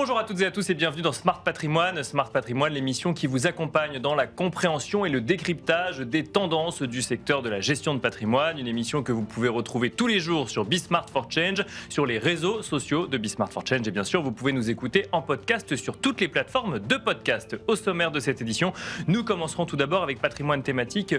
Bonjour à toutes et à tous et bienvenue dans Smart Patrimoine. Smart Patrimoine, l'émission qui vous accompagne dans la compréhension et le décryptage des tendances du secteur de la gestion de patrimoine. Une émission que vous pouvez retrouver tous les jours sur Bismart for Change, sur les réseaux sociaux de Bismart for Change. Et bien sûr, vous pouvez nous écouter en podcast sur toutes les plateformes de podcast. Au sommaire de cette édition, nous commencerons tout d'abord avec Patrimoine thématique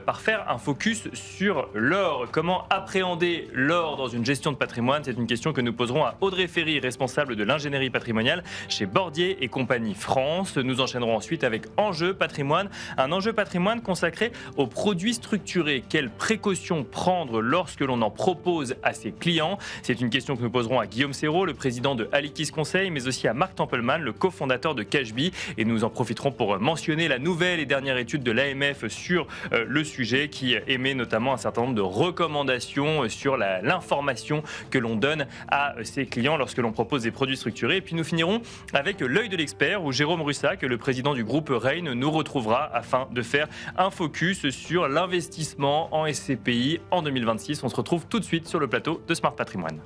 par faire un focus sur l'or. Comment appréhender l'or dans une gestion de patrimoine? C'est une question que nous poserons à Audrey Ferry, responsable de l'ingénierie patrimoniale chez Bordier et compagnie France. Nous enchaînerons ensuite avec Enjeu patrimoine, un enjeu patrimoine consacré aux produits structurés. Quelles précautions prendre lorsque l'on en propose à ses clients? C'est une question que nous poserons à Guillaume Serrault, le président de Alikis Conseil, mais aussi à Marc Tempelman, le cofondateur de Cashbee. Et nous en profiterons pour mentionner la nouvelle et dernière étude de l'AMF sur le sujet qui émet notamment un certain nombre de recommandations sur l'information que l'on donne à ses clients lorsque l'on propose des produits structurés. Et puis nous finirons avec l'œil de l'expert où Jérôme Russac, le président du groupe Reign, nous retrouvera afin de faire un focus sur l'investissement en SCPI en 2026. On se retrouve tout de suite sur le plateau de Smart Patrimoine.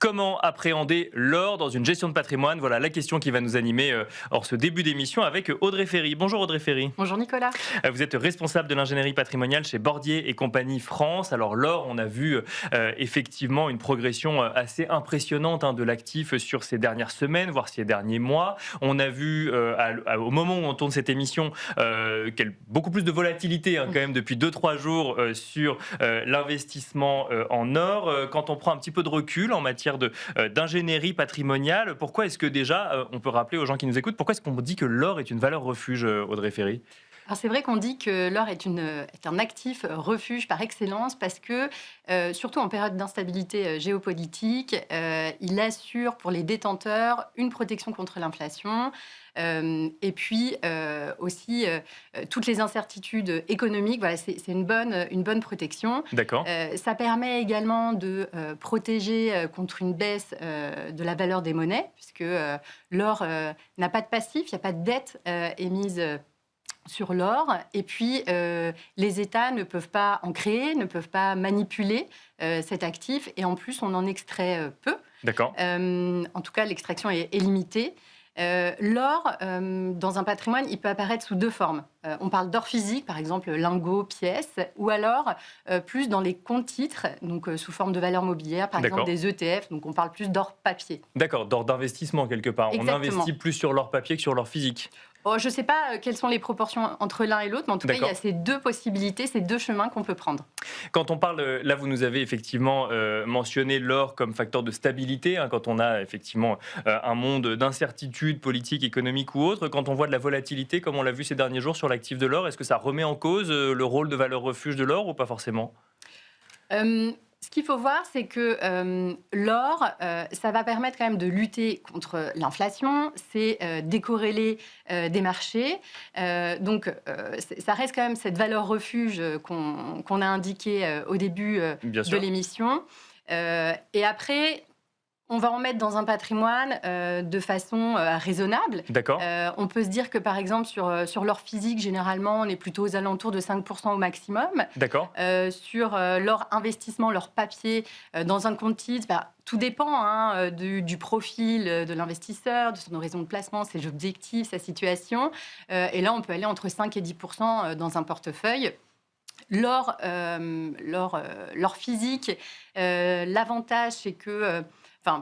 Comment appréhender l'or dans une gestion de patrimoine? Voilà la question qui va nous animer en ce début d'émission avec Audrey Ferry. Bonjour Audrey Ferry. Bonjour Nicolas. Vous êtes responsable de l'ingénierie patrimoniale chez Bordier et compagnie France. Alors l'or, on a vu effectivement une progression assez impressionnante de l'actif sur ces dernières semaines, voire ces derniers mois. On a vu au moment où on tourne cette émission beaucoup plus de volatilité quand même depuis 2-3 jours sur l'investissement en or. Quand on prend un petit peu de recul en matière d'ingénierie patrimoniale, pourquoi est-ce que déjà, on peut rappeler aux gens qui nous écoutent, pourquoi est-ce qu'on dit que l'or est une valeur refuge, Audrey Ferry? Alors c'est vrai qu'on dit que l'or est un actif refuge par excellence parce que, surtout en période d'instabilité géopolitique, il assure pour les détenteurs une protection contre l'inflation. Et puis aussi toutes les incertitudes économiques, voilà, c'est une bonne protection. D'accord. Ça permet également de protéger contre une baisse de la valeur des monnaies, puisque l'or n'a pas de passif, il n'y a pas de dette émise sur l'or. Et puis, les États ne peuvent pas en créer, ne peuvent pas manipuler cet actif. Et en plus, on en extrait peu. D'accord. En tout cas, l'extraction est limitée. L'or, dans un patrimoine, il peut apparaître sous deux formes. On parle d'or physique, par exemple lingots, pièces, ou alors plus dans les comptes titres, donc sous forme de valeurs mobilières, par exemple des ETF, donc on parle plus d'or papier. D'accord, d'or d'investissement quelque part. Exactement. On investit plus sur l'or papier que sur l'or physique. Oh, je ne sais pas quelles sont les proportions entre l'un et l'autre, mais en tout cas, il y a ces deux possibilités, ces deux chemins qu'on peut prendre. Quand on parle, là, vous nous avez effectivement mentionné l'or comme facteur de stabilité, quand on a effectivement un monde d'incertitude politique, économique ou autre. Quand on voit de la volatilité, comme on l'a vu ces derniers jours sur l'actif de l'or, est-ce que ça remet en cause le rôle de valeur refuge de l'or ou pas forcément? Ce qu'il faut voir, c'est que l'or, ça va permettre quand même de lutter contre l'inflation, c'est décorréler des marchés. Donc, ça reste quand même cette valeur refuge qu'on a indiquée au début de l'émission. Et après, on va en mettre dans un patrimoine de façon raisonnable. D'accord. On peut se dire que, par exemple, sur l'or physique, généralement, on est plutôt aux alentours de 5% au maximum. D'accord. Sur l'or investissement, l'or papier, dans un compte titre, tout dépend du profil de l'investisseur, de son horizon de placement, ses objectifs, sa situation. Et là, on peut aller entre 5 et 10% dans un portefeuille. L'or physique, l'avantage, c'est que...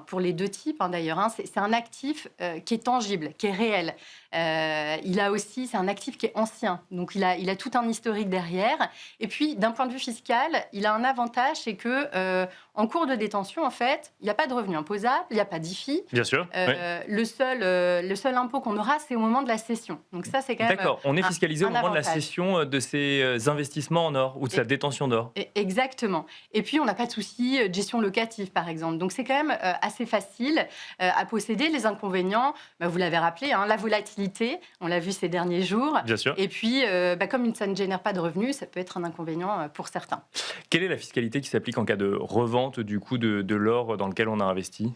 pour les deux types d'ailleurs, c'est un actif qui est tangible, qui est réel. C'est un actif qui est ancien, donc il a tout un historique derrière. Et puis, d'un point de vue fiscal, il a un avantage, c'est que en cours de détention, en fait, il n'y a pas de revenu imposable, il n'y a pas d'IFI. Bien sûr. Oui. Le seul impôt qu'on aura, c'est au moment de la cession. Donc ça, c'est quand même. D'accord. On est fiscalisé au moment de la cession de ces investissements en or ou de sa détention d'or. Exactement. Et puis, on n'a pas de souci de gestion locative, par exemple. Donc, c'est quand même assez facile à posséder. Les inconvénients, vous l'avez rappelé, la volatilité, on l'a vu ces derniers jours. Bien sûr. Et puis, comme ça ne génère pas de revenus, ça peut être un inconvénient pour certains. Quelle est la fiscalité qui s'applique en cas de revente du coup de l'or dans lequel on a investi?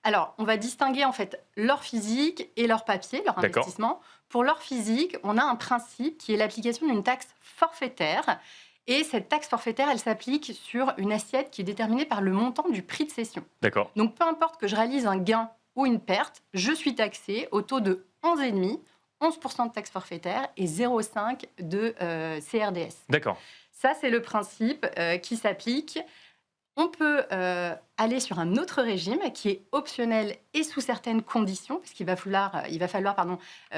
Alors, on va distinguer en fait l'or physique et l'or papier, leur investissement. Pour l'or physique, on a un principe qui est l'application d'une taxe forfaitaire. Et cette taxe forfaitaire, elle s'applique sur une assiette qui est déterminée par le montant du prix de cession. D'accord. Donc, peu importe que je réalise un gain ou une perte, je suis taxé au taux de 11,5%, 11% de taxe forfaitaire et 0,5% de CRDS. D'accord. Ça, c'est le principe qui s'applique. On peut aller sur un autre régime qui est optionnel et sous certaines conditions, puisqu'il va falloir,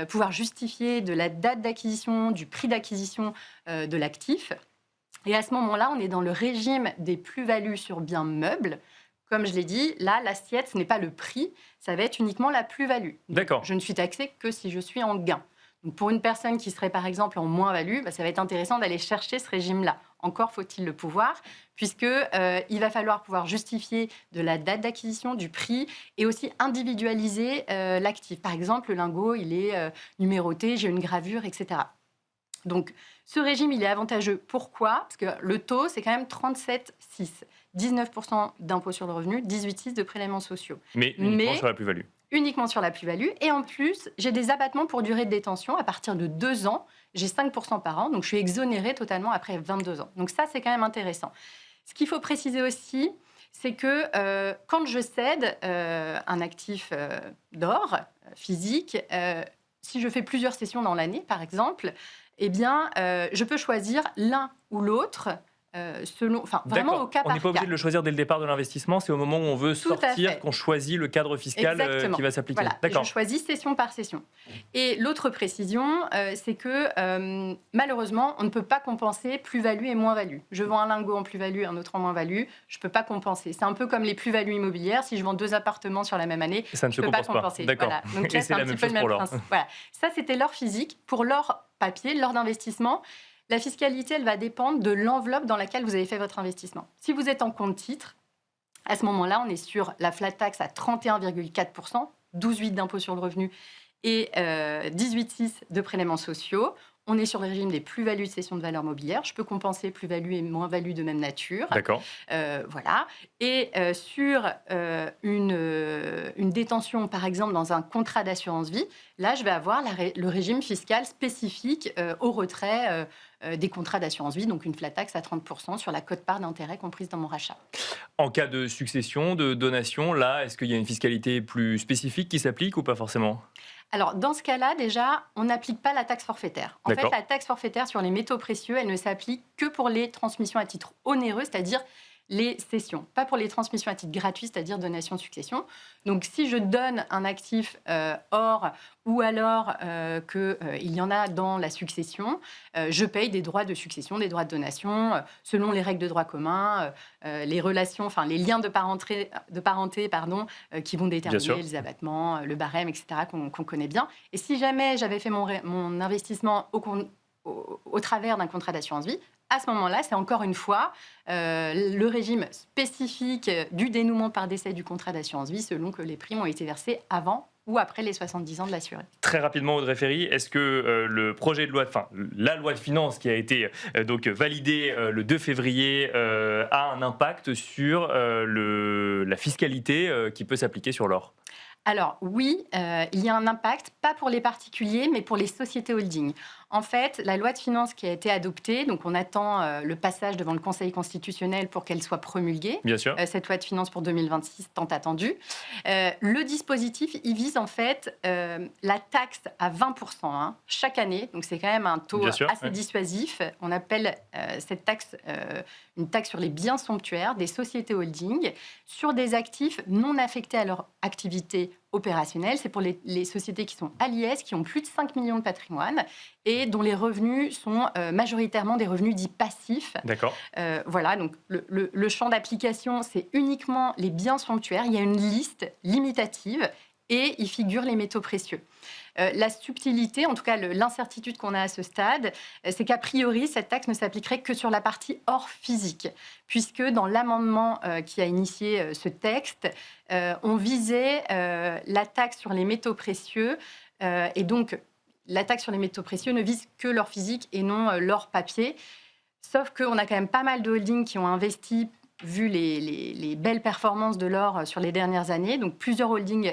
pouvoir justifier de la date d'acquisition, du prix d'acquisition de l'actif. Et à ce moment-là, on est dans le régime des plus-values sur biens meubles. Comme je l'ai dit, là, l'assiette, ce n'est pas le prix, ça va être uniquement la plus-value. D'accord. Je ne suis taxée que si je suis en gain. Donc pour une personne qui serait par exemple en moins-value, ça va être intéressant d'aller chercher ce régime-là. Encore faut-il le pouvoir, puisqu'il va falloir pouvoir justifier de la date d'acquisition, du prix, et aussi individualiser l'actif. Par exemple, le lingot, il est numéroté, j'ai une gravure, etc. Donc ce régime, il est avantageux. Pourquoi ? Parce que le taux, c'est quand même 37,6. 19% d'impôt sur le revenu, 18,6 de prélèvements sociaux. Mais uniquement sur la plus-value. Uniquement sur la plus-value. Et en plus, j'ai des abattements pour durée de détention. À partir de 2 ans, j'ai 5% par an. Donc, je suis exonérée totalement après 22 ans. Donc, ça, c'est quand même intéressant. Ce qu'il faut préciser aussi, c'est que quand je cède un actif d'or physique, si je fais plusieurs sessions dans l'année, par exemple, eh bien, je peux choisir l'un ou l'autre vraiment au cas par cas. On n'est pas obligé de le choisir dès le départ de l'investissement, c'est au moment où on veut sortir qu'on choisit le cadre fiscal qui va s'appliquer. Voilà. Je choisis session par session. Et l'autre précision, c'est que malheureusement, on ne peut pas compenser plus-value et moins-value. Je vends un lingot en plus-value, un autre en moins-value, je ne peux pas compenser. C'est un peu comme les plus-values immobilières. Si je vends 2 appartements sur la même année, je ne peux pas compenser. D'accord. Voilà. Donc là, c'est un petit peu le même principe. Voilà. Ça, c'était l'or physique. Pour l'or papier, l'or d'investissement, la fiscalité, elle va dépendre de l'enveloppe dans laquelle vous avez fait votre investissement. Si vous êtes en compte titre, à ce moment-là, on est sur la flat tax à 31,4%, 12,8% d'impôt sur le revenu et 18,6% de prélèvements sociaux. On est sur le régime des plus-values de cession de valeur mobilière. Je peux compenser plus-value et moins-value de même nature. D'accord. Voilà. Et sur une détention, par exemple, dans un contrat d'assurance vie, là, je vais avoir le régime fiscal spécifique au retrait des contrats d'assurance vie, donc une flat tax à 30% sur la quote-part d'intérêt comprise dans mon rachat. En cas de succession, de donation, là, est-ce qu'il y a une fiscalité plus spécifique qui s'applique ou pas forcément ? Alors, dans ce cas-là, déjà, on n'applique pas la taxe forfaitaire. En fait, la taxe forfaitaire sur les métaux précieux, elle ne s'applique que pour les transmissions à titre onéreux, c'est-à-dire les cessions, pas pour les transmissions à titre gratuit, c'est-à-dire donation-succession. Donc, si je donne un actif or ou alors qu'il y en a dans la succession, je paye des droits de succession, des droits de donation, selon les règles de droit commun, les relations, enfin les liens de parenté, qui vont déterminer les abattements, le barème, etc., qu'on connaît bien. Et si jamais j'avais fait mon investissement au travers d'un contrat d'assurance vie, à ce moment-là, c'est encore une fois le régime spécifique du dénouement par décès du contrat d'assurance vie selon que les primes ont été versées avant ou après les 70 ans de l'assuré. Très rapidement, Audrey Ferry, est-ce que le projet de loi, la loi de finances qui a été donc validée le 2 février a un impact sur la fiscalité qui peut s'appliquer sur l'or ? Alors oui, il y a un impact, pas pour les particuliers, mais pour les sociétés holding. En fait, la loi de finances qui a été adoptée, donc on attend le passage devant le Conseil constitutionnel pour qu'elle soit promulguée. Bien sûr. Cette loi de finances pour 2026, tant attendue. Le dispositif, il vise en fait la taxe à 20% chaque année. Donc c'est quand même un taux assez dissuasif. On appelle cette taxe une taxe sur les biens somptuaires des sociétés holding sur des actifs non affectés à leur activité opérationnelle. C'est pour les sociétés qui sont à l'IS, qui ont plus de 5 millions de patrimoine et dont les revenus sont majoritairement des revenus dits passifs. D'accord. Voilà, donc le champ d'application, c'est uniquement les biens somptuaires. Il y a une liste limitative et y figurent les métaux précieux. La subtilité, en tout cas l'incertitude qu'on a à ce stade, c'est qu'a priori, cette taxe ne s'appliquerait que sur la partie or physique, puisque dans l'amendement qui a initié ce texte, on visait la taxe sur les métaux précieux, et donc la taxe sur les métaux précieux ne vise que l'or physique et non l'or papier, sauf qu'on a quand même pas mal de holdings qui ont investi vu les belles performances de l'or sur les dernières années. Donc, plusieurs holdings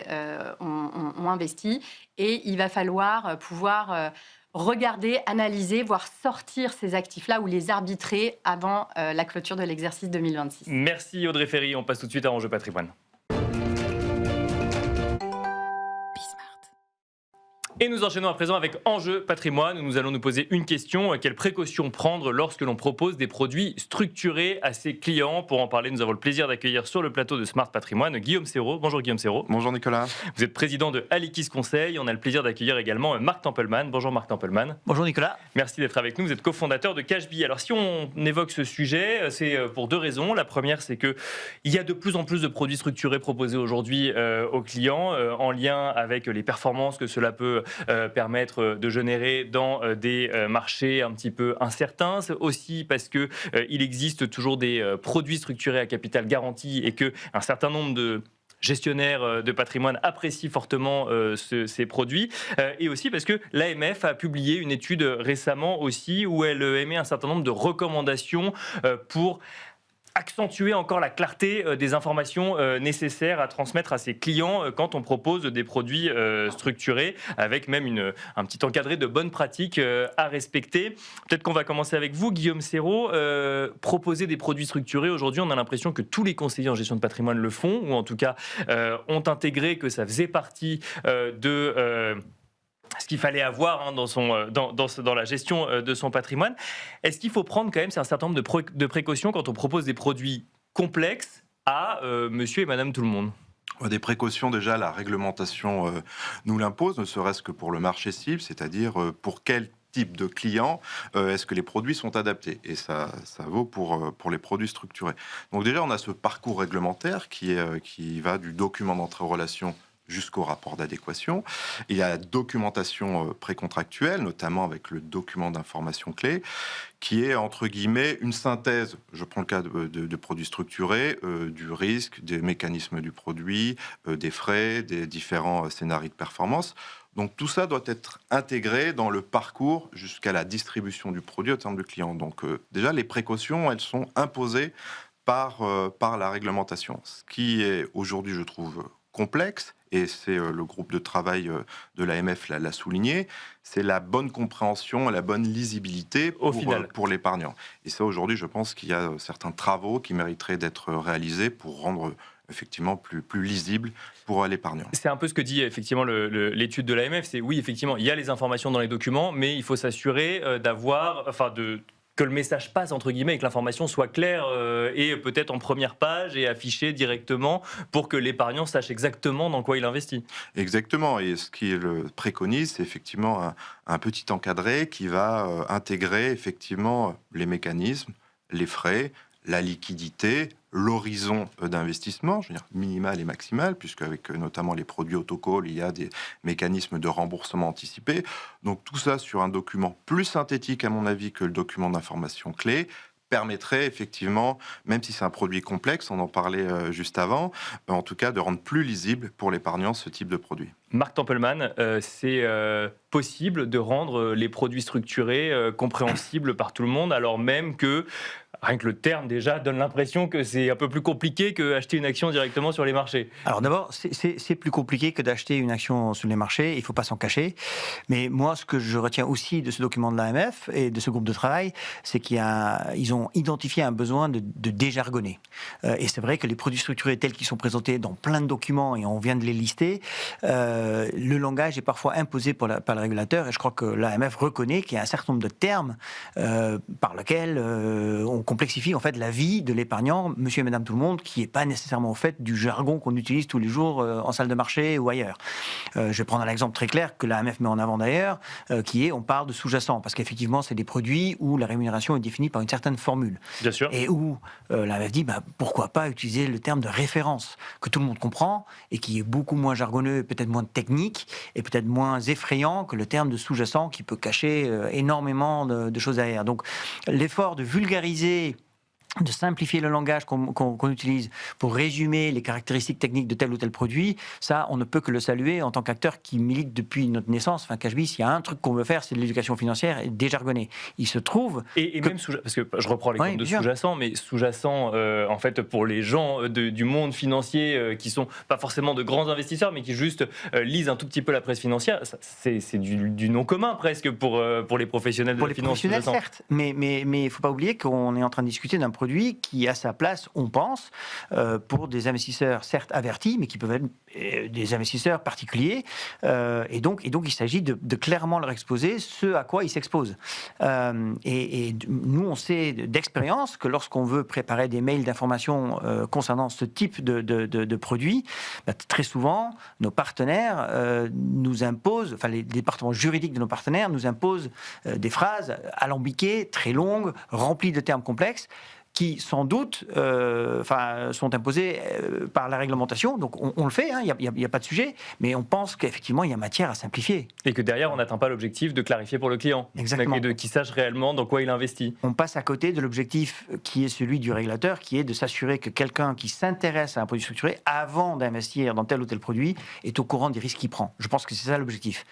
ont investi et il va falloir pouvoir regarder, analyser, voire sortir ces actifs-là ou les arbitrer avant la clôture de l'exercice 2026. Merci Audrey Ferry. On passe tout de suite à Enjeu Patrimoine. Et nous enchaînons à présent avec Enjeu Patrimoine, où nous allons nous poser une question. Quelles précautions prendre lorsque l'on propose des produits structurés à ses clients? Pour en parler, nous avons le plaisir d'accueillir sur le plateau de Smart Patrimoine Guillaume Serrault. Bonjour Guillaume Serrault. Bonjour Nicolas. Vous êtes président de Alikis Conseil. On a le plaisir d'accueillir également Marc Tempelman. Bonjour Marc Tempelman. Bonjour Nicolas. Merci d'être avec nous. Vous êtes cofondateur de Cashbee. Alors si on évoque ce sujet, c'est pour deux raisons. La première, c'est qu'il y a de plus en plus de produits structurés proposés aujourd'hui aux clients en lien avec les performances que cela peut permettre de générer dans des marchés un petit peu incertains. C'est aussi parce qu'il existe toujours des produits structurés à capital garanti et qu'un certain nombre de gestionnaires de patrimoine apprécient fortement ces produits, et aussi parce que l'AMF a publié une étude récemment aussi où elle émet un certain nombre de recommandations pour accentuer encore la clarté des informations nécessaires à transmettre à ses clients quand on propose des produits structurés, avec même un petit encadré de bonnes pratiques à respecter. Peut-être qu'on va commencer avec vous, Guillaume Serrault. Proposer des produits structurés, aujourd'hui, on a l'impression que tous les conseillers en gestion de patrimoine le font, ou en tout cas ont intégré que ça faisait partie de ce qu'il fallait avoir dans la gestion de son patrimoine. Est-ce qu'il faut prendre quand même un certain nombre de précautions quand on propose des produits complexes à monsieur et madame tout le monde? Des précautions, déjà, la réglementation nous l'impose, ne serait-ce que pour le marché cible, c'est-à-dire pour quel type de client est-ce que les produits sont adaptés. Et ça vaut pour les produits structurés. Donc déjà, on a ce parcours réglementaire qui va du document d'entrée en relation jusqu'au rapport d'adéquation. Il y a la documentation précontractuelle, notamment avec le document d'information clé, qui est, entre guillemets, une synthèse, je prends le cas de produits structurés, du risque, des mécanismes du produit, des frais, des différents scénarios de performance. Donc tout ça doit être intégré dans le parcours jusqu'à la distribution du produit au terme du client. Donc déjà, les précautions, elles sont imposées par la réglementation. Ce qui est aujourd'hui, je trouve, complexe, et c'est le groupe de travail de l'AMF l'a souligné, c'est la bonne compréhension, la bonne lisibilité pour l'épargnant. Et ça, aujourd'hui, je pense qu'il y a certains travaux qui mériteraient d'être réalisés pour rendre effectivement plus lisible pour l'épargnant. C'est un peu ce que dit effectivement l'étude de l'AMF, c'est oui, effectivement, il y a les informations dans les documents, mais il faut s'assurer que le message passe, entre guillemets, et que l'information soit claire et peut-être en première page et affichée directement pour que l'épargnant sache exactement dans quoi il investit. Exactement, et ce qu'il préconise, c'est effectivement un petit encadré qui va intégrer effectivement les mécanismes, les frais, la liquidité, l'horizon d'investissement, je veux dire minimal et maximal, puisque avec notamment les produits autocall, il y a des mécanismes de remboursement anticipé. Donc tout ça sur un document plus synthétique, à mon avis, que le document d'information clé, permettrait effectivement, même si c'est un produit complexe, on en parlait juste avant, en tout cas de rendre plus lisible pour l'épargnant ce type de produit. Marc Tempelman, c'est possible de rendre les produits structurés compréhensibles par tout le monde, alors même que rien que le terme déjà donne l'impression que c'est un peu plus compliqué qu'acheter une action directement sur les marchés. Alors d'abord, c'est plus compliqué que d'acheter une action sur les marchés, il ne faut pas s'en cacher. Mais moi, ce que je retiens aussi de ce document de l'AMF et de ce groupe de travail, c'est qu'ils ont identifié un besoin de déjargonner. Et c'est vrai que les produits structurés tels qu'ils sont présentés dans plein de documents, et on vient de les lister, le langage est parfois imposé par le régulateur, et je crois que l'AMF reconnaît qu'il y a un certain nombre de termes par lesquels on complexifie en fait la vie de l'épargnant, monsieur et madame tout le monde, qui n'est pas nécessairement au fait du jargon qu'on utilise tous les jours en salle de marché ou ailleurs. Je vais prendre un exemple très clair que l'AMF met en avant d'ailleurs, qui est, on parle de sous-jacent, parce qu'effectivement c'est des produits où la rémunération est définie par une certaine formule. Bien sûr. Et où l'AMF dit, pourquoi pas utiliser le terme de référence, que tout le monde comprend, et qui est beaucoup moins jargonneux, peut-être moins technique, et peut-être moins effrayant que le terme de sous-jacent, qui peut cacher énormément de choses derrière. Donc l'effort de vulgariser de simplifier le langage qu'on utilise pour résumer les caractéristiques techniques de tel ou tel produit, ça, on ne peut que le saluer en tant qu'acteur qui milite depuis notre naissance. Enfin, Cashbee, s'il y a un truc qu'on veut faire, c'est de l'éducation financière et déjargonner. Il se trouve... Et même parce que je reprends l'exemple de sous-jacent, mais sous-jacent, en fait, pour les gens du monde financier qui sont pas forcément de grands investisseurs, mais qui juste lisent un tout petit peu la presse financière, c'est du non commun presque pour les professionnels de la finance. Pour les professionnels, certes, mais il ne faut pas oublier qu'on est en train de discuter d'un produit qui a sa place, on pense, pour des investisseurs certes avertis, mais qui peuvent être des investisseurs particuliers. Et donc, il s'agit de clairement leur exposer ce à quoi ils s'exposent. Et nous, on sait d'expérience que lorsqu'on veut préparer des mails d'information concernant ce type de produit, très souvent, nos partenaires nous imposent, enfin les départements juridiques de nos partenaires nous imposent des phrases alambiquées, très longues, remplies de termes complexes, qui sans doute sont imposés par la réglementation. Donc on le fait, il n'y a pas de sujet, mais on pense qu'effectivement il y a matière à simplifier. Et que derrière on n'atteint pas l'objectif de clarifier pour le client. Exactement. Et qu'il sache réellement dans quoi il investit. On passe à côté de l'objectif qui est celui du régulateur, qui est de s'assurer que quelqu'un qui s'intéresse à un produit structuré, avant d'investir dans tel ou tel produit, est au courant des risques qu'il prend. Je pense que c'est ça l'objectif.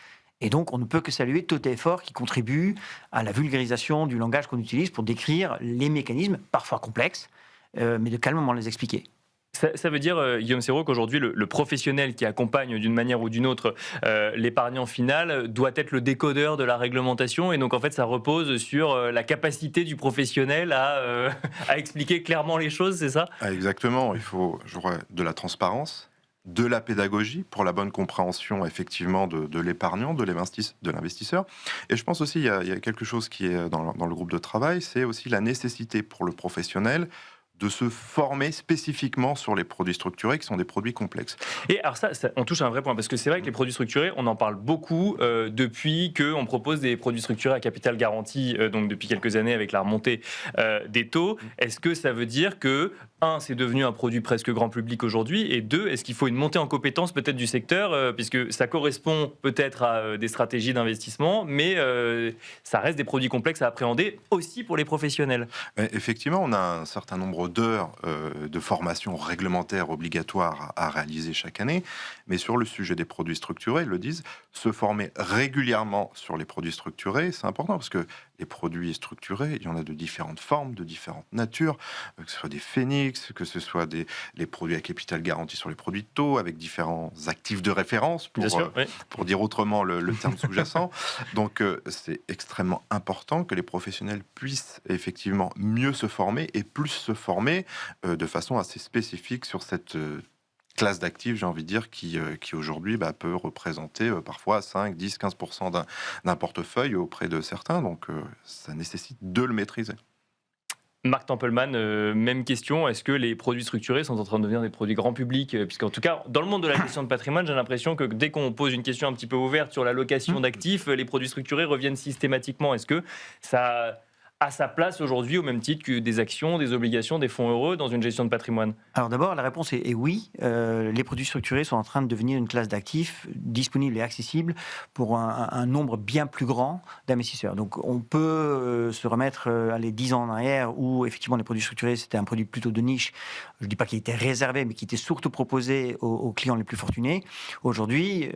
Et donc, on ne peut que saluer tout effort qui contribue à la vulgarisation du langage qu'on utilise pour décrire les mécanismes, parfois complexes, mais de calmement les expliquer. Ça veut dire, Guillaume Serrault, qu'aujourd'hui, le professionnel qui accompagne d'une manière ou d'une autre l'épargnant final doit être le décodeur de la réglementation. Et donc, en fait, ça repose sur la capacité du professionnel à expliquer clairement les choses, c'est ça ? Exactement. Il faut, je crois, de la transparence, de la pédagogie pour la bonne compréhension effectivement de l'épargnant, de l'investisseur. Et je pense aussi il y a quelque chose qui est dans le groupe de travail, c'est aussi la nécessité pour le professionnel de se former spécifiquement sur les produits structurés qui sont des produits complexes. Et alors ça, on touche à un vrai point, parce que c'est vrai que les produits structurés, on en parle beaucoup depuis qu'on propose des produits structurés à capital garanti, donc depuis quelques années avec la remontée des taux. Est-ce que ça veut dire que, un, c'est devenu un produit presque grand public aujourd'hui, et deux, est-ce qu'il faut une montée en compétence peut-être du secteur, puisque ça correspond peut-être à des stratégies d'investissement, mais ça reste des produits complexes à appréhender aussi pour les professionnels. Effectivement, on a un certain nombre d'heures de formation réglementaire obligatoire à réaliser chaque année, mais sur le sujet des produits structurés, ils le disent, se former régulièrement sur les produits structurés, c'est important parce que les produits structurés, il y en a de différentes formes, de différentes natures, que ce soit des phénix, que ce soit les produits à capital garanti sur les produits de taux, avec différents actifs de référence, pour dire autrement le terme sous-jacent. Donc c'est extrêmement important que les professionnels puissent effectivement mieux se former et plus se former de façon assez spécifique sur cette classe d'actifs, j'ai envie de dire, qui aujourd'hui peut représenter parfois 5, 10, 15% d'un portefeuille auprès de certains. Donc, ça nécessite de le maîtriser. Marc Tempelman, même question. Est-ce que les produits structurés sont en train de devenir des produits grand public ? Puisqu'en tout cas, dans le monde de la gestion de patrimoine, j'ai l'impression que dès qu'on pose une question un petit peu ouverte sur la location d'actifs, les produits structurés reviennent systématiquement. Est-ce que ça a sa place aujourd'hui au même titre que des actions, des obligations, des fonds heureux dans une gestion de patrimoine ? Alors d'abord, la réponse est oui. Les produits structurés sont en train de devenir une classe d'actifs disponible et accessible pour un nombre bien plus grand d'investisseurs. Donc on peut se remettre les 10 ans en arrière où effectivement les produits structurés c'était un produit plutôt de niche. Je ne dis pas qu'il était réservé, mais qui était surtout proposé aux clients les plus fortunés. Aujourd'hui,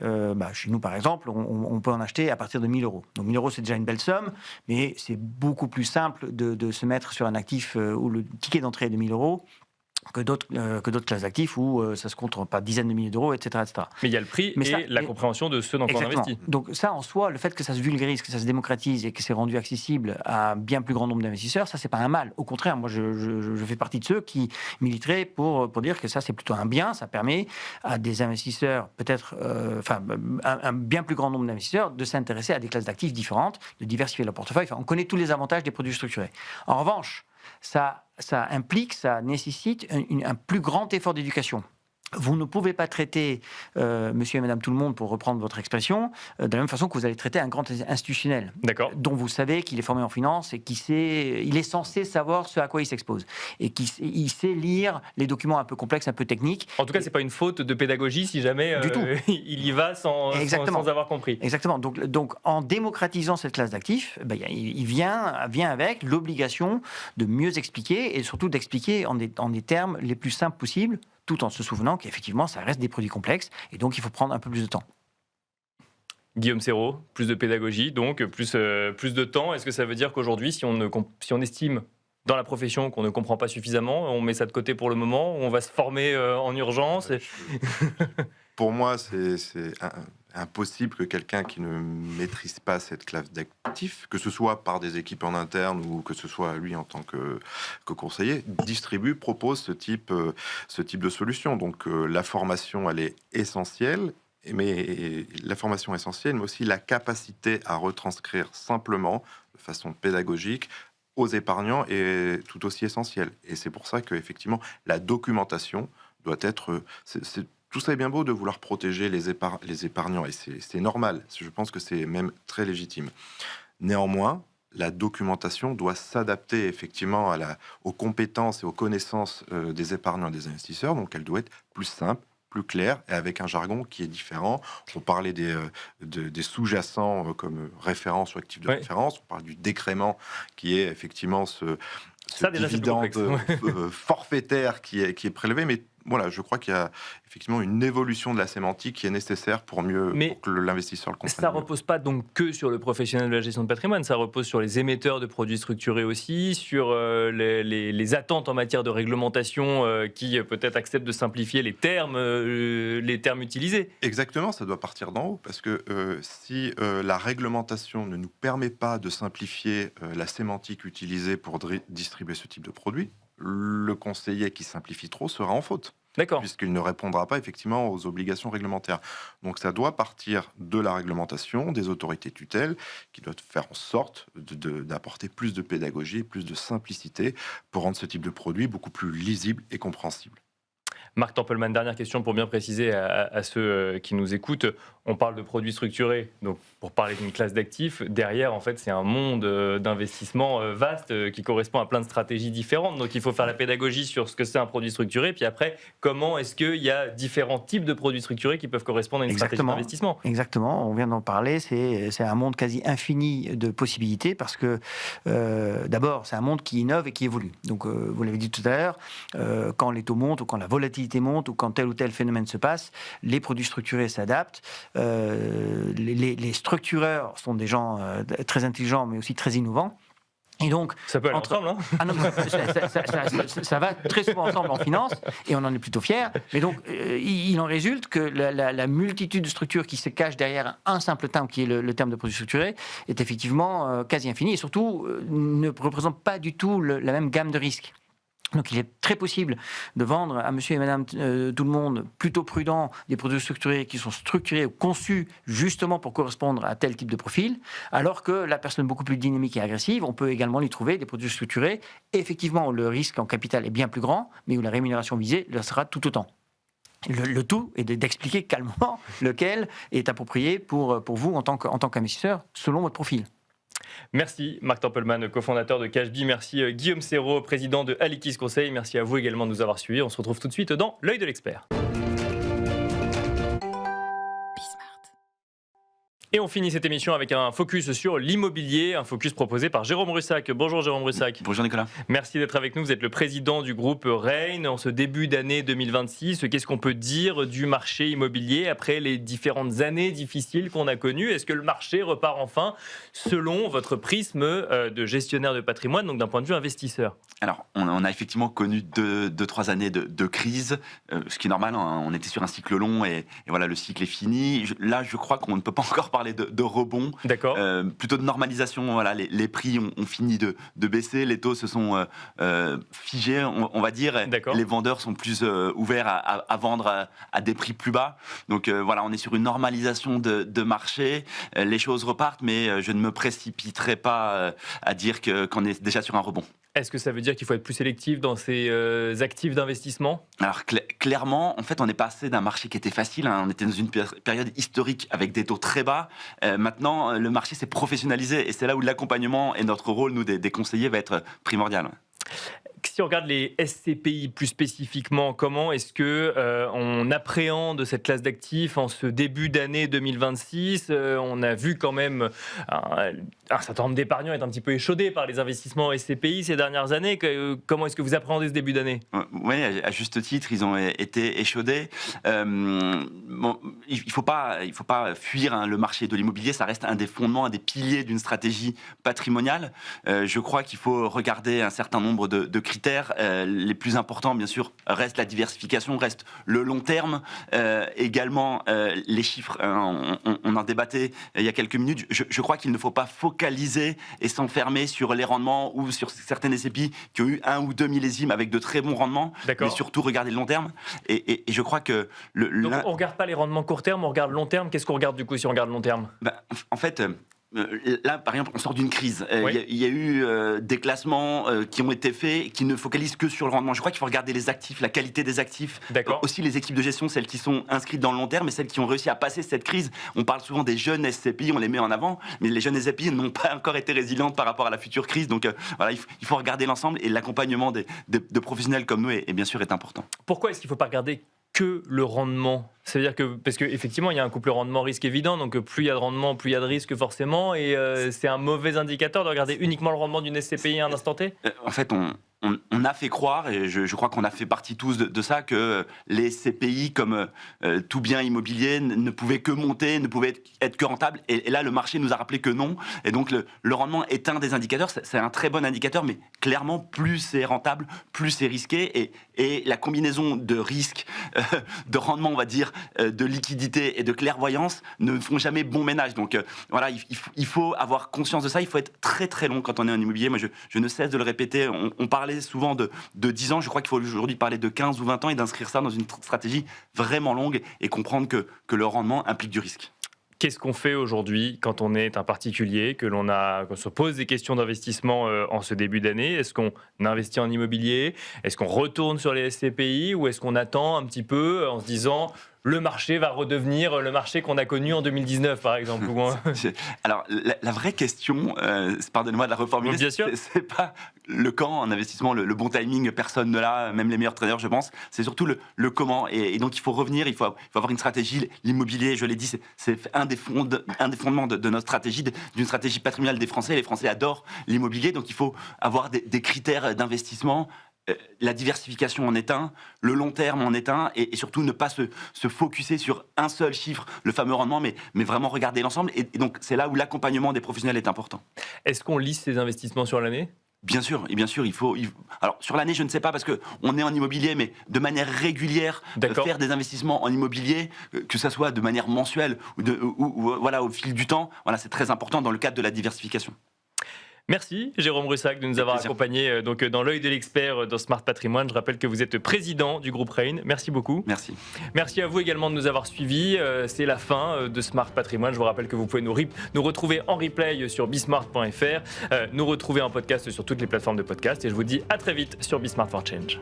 chez nous par exemple, on peut en acheter à partir de 1 000 euros. Donc 1 000 euros c'est déjà une belle somme, mais c'est beaucoup plus simple de se mettre sur un actif où le ticket d'entrée est de 1 000 euros que d'autres classes d'actifs où ça se compte par dizaines de milliers d'euros, etc., etc. Mais il y a le prix la compréhension de ceux dans quoi on investit. Donc ça, en soi, le fait que ça se vulgarise, que ça se démocratise et que c'est rendu accessible à un bien plus grand nombre d'investisseurs, ça, c'est pas un mal. Au contraire, moi, je fais partie de ceux qui militeraient pour dire que ça, c'est plutôt un bien. Ça permet à des investisseurs, peut-être, un bien plus grand nombre d'investisseurs, de s'intéresser à des classes d'actifs différentes, de diversifier leur portefeuille. Enfin, on connaît tous les avantages des produits structurés. En revanche, ça implique, ça nécessite un plus grand effort d'éducation. vous ne pouvez pas traiter monsieur et madame tout le monde, pour reprendre votre expression, de la même façon que vous allez traiter un grand institutionnel, D'accord. dont vous savez qu'il est formé en finance et il est censé savoir ce à quoi il s'expose. Et il sait lire les documents un peu complexes, un peu techniques. En tout cas, c'est pas une faute de pédagogie si jamais Du tout. il y va sans avoir compris. Exactement. Donc, en démocratisant cette classe d'actifs, il vient avec l'obligation de mieux expliquer et surtout d'expliquer en des termes les plus simples possibles, tout en se souvenant qu'effectivement, ça reste des produits complexes et donc il faut prendre un peu plus de temps. Guillaume Serrault, plus de pédagogie, donc plus de temps. Est-ce que ça veut dire qu'aujourd'hui, si on estime dans la profession qu'on ne comprend pas suffisamment, on met ça de côté pour le moment, on va se former en urgence Pour moi, c'est impossible que quelqu'un qui ne maîtrise pas cette classe d'actifs, que ce soit par des équipes en interne ou que ce soit lui en tant que conseiller, propose ce type de solution. Donc la formation, elle est essentielle. Mais la formation essentielle, mais aussi la capacité à retranscrire simplement, de façon pédagogique, aux épargnants est tout aussi essentielle. Et c'est pour ça qu'effectivement, la documentation doit être... Tout ça est bien beau de vouloir protéger les épargnants, et c'est normal. Je pense que c'est même très légitime. Néanmoins, la documentation doit s'adapter effectivement aux compétences et aux connaissances des épargnants et des investisseurs. Donc, elle doit être plus simple, plus clair et avec un jargon qui est différent. On parlait des sous-jacents comme référence ou actifs de référence. On parle du décrément qui est effectivement ce dividende forfaitaire qui est prélevé. Mais voilà, je crois qu'il y a effectivement une évolution de la sémantique qui est nécessaire pour que l'investisseur le comprenne. Ça ne repose pas donc que sur le professionnel de la gestion de patrimoine, ça repose sur les émetteurs de produits structurés aussi, sur les attentes en matière de réglementation qui peut-être acceptent de simplifier les termes utilisés. Exactement, ça doit partir d'en haut, parce que si la réglementation ne nous permet pas de simplifier la sémantique utilisée pour distribuer ce type de produit, le conseiller qui simplifie trop sera en faute. D'accord. Puisqu'il ne répondra pas effectivement aux obligations réglementaires. Donc ça doit partir de la réglementation, des autorités tutelles, qui doivent faire en sorte d'apporter plus de pédagogie, plus de simplicité, pour rendre ce type de produit beaucoup plus lisible et compréhensible. Marc Tempelman, dernière question pour bien préciser à ceux qui nous écoutent. On parle de produits structurés, donc pour parler d'une classe d'actifs, derrière, en fait, c'est un monde d'investissement vaste qui correspond à plein de stratégies différentes. Donc, il faut faire la pédagogie sur ce que c'est un produit structuré, puis après, comment est-ce qu'il y a différents types de produits structurés qui peuvent correspondre à une stratégie d'investissement. Exactement, on vient d'en parler, c'est un monde quasi infini de possibilités, parce que d'abord, c'est un monde qui innove et qui évolue. Donc, vous l'avez dit tout à l'heure, quand les taux montent, ou quand la volatilité monte, ou quand tel ou tel phénomène se passe, les produits structurés s'adaptent. Les structureurs sont des gens très intelligents, mais aussi très innovants. Et donc, ça peut aller ensemble, hein. Ah non, ça va très souvent ensemble en finance, et on en est plutôt fiers. Mais donc, il en résulte que la multitude de structures qui se cachent derrière un simple terme, qui est le terme de produit structuré, est effectivement quasi infinie, et surtout ne représente pas du tout la même gamme de risques. Donc il est très possible de vendre à monsieur et madame tout le monde plutôt prudent des produits structurés qui sont structurés ou conçus justement pour correspondre à tel type de profil, alors que la personne beaucoup plus dynamique et agressive, on peut également lui trouver des produits structurés, effectivement où le risque en capital est bien plus grand, mais où la rémunération visée le sera tout autant. Le tout est d'expliquer calmement lequel est approprié pour vous en tant qu'investisseur, selon votre profil. Merci Marc Tempelman, cofondateur de Cashbee. Merci Guillaume Serrault, président de Alikis Conseil. Merci à vous également de nous avoir suivis. On se retrouve tout de suite dans l'œil de l'expert. Et on finit cette émission avec un focus sur l'immobilier, un focus proposé par Jérôme Russac. Bonjour Jérôme Russac. Bonjour Nicolas. Merci d'être avec nous. Vous êtes le président du groupe Rain en ce début d'année 2026. Qu'est-ce qu'on peut dire du marché immobilier après les différentes années difficiles qu'on a connues? Est-ce que le marché repart enfin selon votre prisme de gestionnaire de patrimoine, donc d'un point de vue investisseur? Alors, on a effectivement connu deux, 3 années de crise, ce qui est normal, hein, on était sur un cycle long et voilà, le cycle est fini. Là, je crois qu'on ne peut pas encore parler de rebond, plutôt de normalisation. Voilà, les prix ont fini de baisser, les taux se sont figés, on va dire. Les vendeurs sont plus ouverts à vendre à des prix plus bas. Donc voilà, on est sur une normalisation de marché. Les choses repartent, mais je ne me précipiterai pas à dire qu'on est déjà sur un rebond. Est-ce que ça veut dire qu'il faut être plus sélectif dans ces actifs d'investissement? Alors clairement, en fait, on est passé d'un marché qui était facile, hein, on était dans une période historique avec des taux très bas. Maintenant, le marché s'est professionnalisé et c'est là où l'accompagnement et notre rôle, nous, des conseillers, va être primordial. Si on regarde les SCPI plus spécifiquement, comment est-ce que on appréhende cette classe d'actifs en ce début d'année 2026? On a vu quand même un certain nombre d'épargnants être un petit peu échaudés par les investissements SCPI ces dernières années. Comment est-ce que vous appréhendez ce début d'année? Oui, à juste titre, ils ont été échaudés. Bon, il faut pas fuir, hein, le marché de l'immobilier. Ça reste un des fondements, un des piliers d'une stratégie patrimoniale. Je crois qu'il faut regarder un certain nombre de critères. Les plus importants, bien sûr, reste la diversification, reste le long terme. Également, les chiffres, hein, on en débattait il y a quelques minutes. Je crois qu'il ne faut pas focaliser et s'enfermer sur les rendements ou sur certaines SCPI qui ont eu 1 ou 2 millésimes avec de très bons rendements, mais surtout regarder le long terme. Et je crois que... Donc on ne regarde pas les rendements court terme, on regarde long terme. Qu'est-ce qu'on regarde du coup si on regarde long terme? En fait... Là, par exemple, on sort d'une crise. Oui. Il y a eu des classements qui ont été faits qui ne focalisent que sur le rendement. Je crois qu'il faut regarder les actifs, la qualité des actifs. Aussi les équipes de gestion, celles qui sont inscrites dans le long terme et celles qui ont réussi à passer cette crise. On parle souvent des jeunes SCPI, on les met en avant, mais les jeunes SCPI n'ont pas encore été résilientes par rapport à la future crise. Donc voilà, il faut regarder l'ensemble et l'accompagnement de professionnels comme nous est bien sûr important. Pourquoi est-ce qu'il ne faut pas regarder que le rendement? C'est-à-dire que, parce qu'effectivement, il y a un couple rendement-risque évident, donc plus il y a de rendement, plus il y a de risque forcément, et c'est un mauvais indicateur de regarder uniquement le rendement d'une SCPI à un instant T? En fait, on a fait croire, et je crois qu'on a fait partie tous de ça, que les SCPI, comme tout bien immobilier, ne pouvaient que monter, ne pouvaient être que rentables. Et là, le marché nous a rappelé que non. Et donc, le rendement est un des indicateurs. C'est un très bon indicateur, mais clairement, plus c'est rentable, plus c'est risqué. Et la combinaison de risque, de rendement, on va dire, de liquidité et de clairvoyance ne font jamais bon ménage. Donc, voilà, il faut avoir conscience de ça. Il faut être très, très long quand on est en immobilier. Moi, je ne cesse de le répéter. On parlait souvent de 10 ans, je crois qu'il faut aujourd'hui parler de 15 ou 20 ans et d'inscrire ça dans une stratégie vraiment longue et comprendre que le rendement implique du risque. Qu'est-ce qu'on fait aujourd'hui quand on est un particulier, qu'on se pose des questions d'investissement en ce début d'année? Est-ce qu'on investit en immobilier? Est-ce qu'on retourne sur les SCPI? Ou est-ce qu'on attend un petit peu en se disant le marché va redevenir le marché qu'on a connu en 2019, par exemple? Alors, la vraie question, pardonnez-moi de la reformuler, c'est pas le quand en investissement, le bon timing, personne ne l'a, même les meilleurs traders, je pense. C'est surtout le comment. Et donc, il faut revenir, il faut avoir une stratégie. L'immobilier, je l'ai dit, c'est un des fondements de notre stratégie, d'une stratégie patrimoniale des Français. Les Français adorent l'immobilier, donc il faut avoir des critères d'investissement. La diversification en est un, le long terme en est un, et surtout ne pas se focuser sur un seul chiffre, le fameux rendement, mais vraiment regarder l'ensemble. Et donc, c'est là où l'accompagnement des professionnels est important. Est-ce qu'on lisse ces investissements sur l'année? Bien sûr, et bien sûr, il faut... Alors, sur l'année, je ne sais pas, parce qu'on est en immobilier, mais de manière régulière, faire des investissements en immobilier, que ça soit de manière mensuelle ou voilà, au fil du temps, voilà, c'est très important dans le cadre de la diversification. Merci Jérôme Russac de nous avoir accompagnés donc, dans l'œil de l'expert dans Smart Patrimoine. Je rappelle que vous êtes président du groupe Rain. Merci beaucoup. Merci. Merci à vous également de nous avoir suivis. C'est la fin de Smart Patrimoine. Je vous rappelle que vous pouvez nous retrouver en replay sur bismart.fr, nous retrouver en podcast sur toutes les plateformes de podcast. Et je vous dis à très vite sur Bismart for Change.